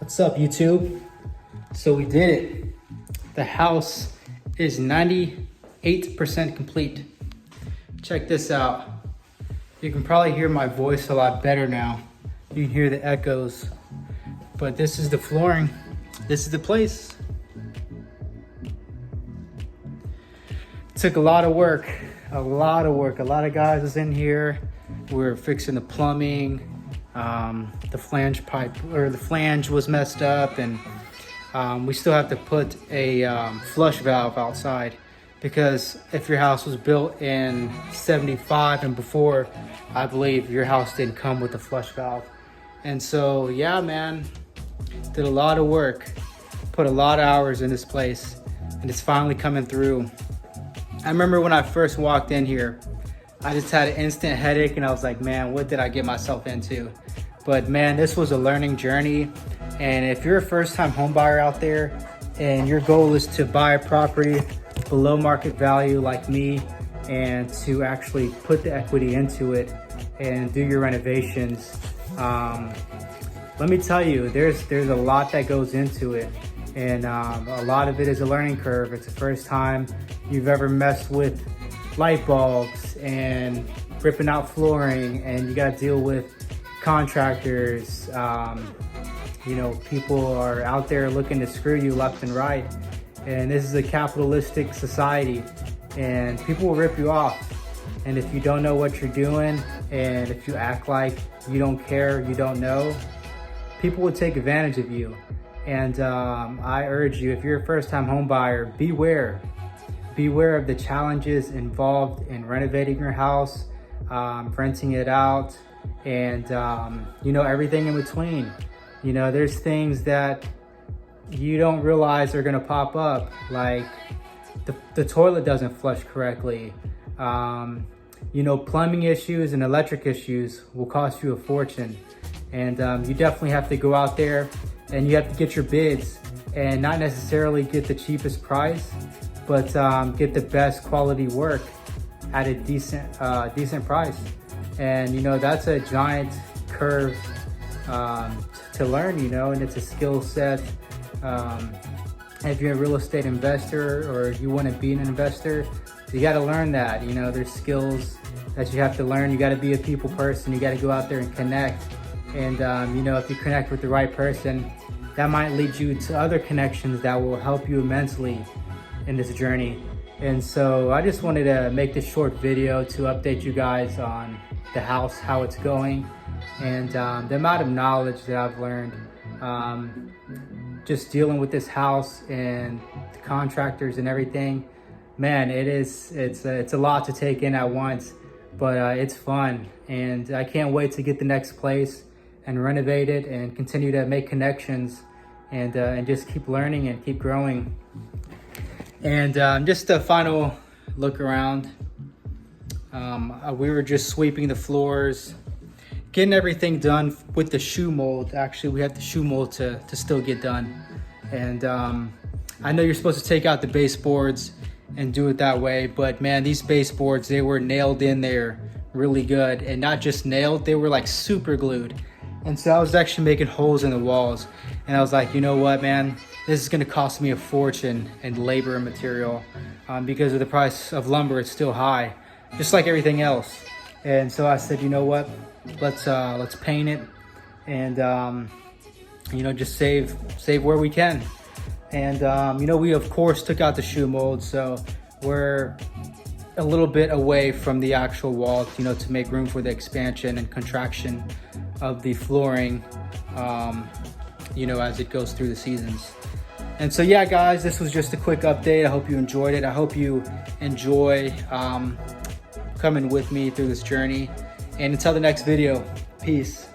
What's up, YouTube? So we did it. The house is 98% complete. Check this out. You can probably hear my voice a lot better now. You can hear the echoes. But this is the flooring. This is the place. Took a lot of work. A lot of guys was in here. We're fixing the plumbing. The flange pipe, or the flange was messed up, and we still have to put a flush valve outside, because if your house was built in 75 and before, I believe your house didn't come with a flush valve. And so yeah, man, did a lot of work, put a lot of hours in this place, and it's finally coming through. I remember when I first walked in here, I just had an instant headache, and I was like, man, what did I get myself into? But man, this was a learning journey. And if you're a first-time home buyer out there and your goal is to buy a property below market value like me, and to actually put the equity into it and do your renovations, let me tell you, there's a lot that goes into it. And a lot of it is a learning curve. It's the first time you've ever messed with light bulbs and ripping out flooring, and you got to deal with contractors. You know, people are out there looking to screw you left and right, and this is a capitalistic society, and people will rip you off. And if you don't know what you're doing, and if you act like you don't care, you don't know, people will take advantage of you. And I urge you, if you're a first-time home buyer, beware of the challenges involved in renovating your house, renting it out, and you know, everything in between. You know, there's things that you don't realize are gonna pop up, like the toilet doesn't flush correctly. You know, plumbing issues and electric issues will cost you a fortune. And you definitely have to go out there and you have to get your bids, and not necessarily get the cheapest price, but get the best quality work at a decent price. And you know, that's a giant curve to learn, you know, and it's a skill set. If you're a real estate investor, or you want to be an investor, you got to learn that. You know, there's skills that you have to learn. You got to be a people person. You got to go out there and connect. And you know, if you connect with the right person, that might lead you to other connections that will help you immensely in this journey. And so I just wanted to make this short video to update you guys on the house, how it's going, and the amount of knowledge that I've learned just dealing with this house and the contractors and everything. Man, it's a lot to take in at once, but it's fun, and I can't wait to get the next place and renovate it and continue to make connections, and just keep learning and keep growing. And just a final look around. We were just sweeping the floors, getting everything done with the shoe mold. Actually, we have the shoe mold to still get done. And I know you're supposed to take out the baseboards and do it that way, but man, these baseboards, they were nailed in there really good. And not just nailed, they were like super glued. And so I was actually making holes in the walls, and I was like, you know what, man, this is gonna cost me a fortune in labor and material, because of the price of lumber. It's still high, just like everything else. And so I said, you know what, let's paint it, and you know, just save where we can. And you know, we of course took out the shoe mold, so we're a little bit away from the actual wall, you know, to make room for the expansion and contraction of the flooring, you know, as it goes through the seasons. And so yeah, guys, this was just a quick update. I hope you enjoyed it. I hope you enjoy coming with me through this journey. And until the next video, peace.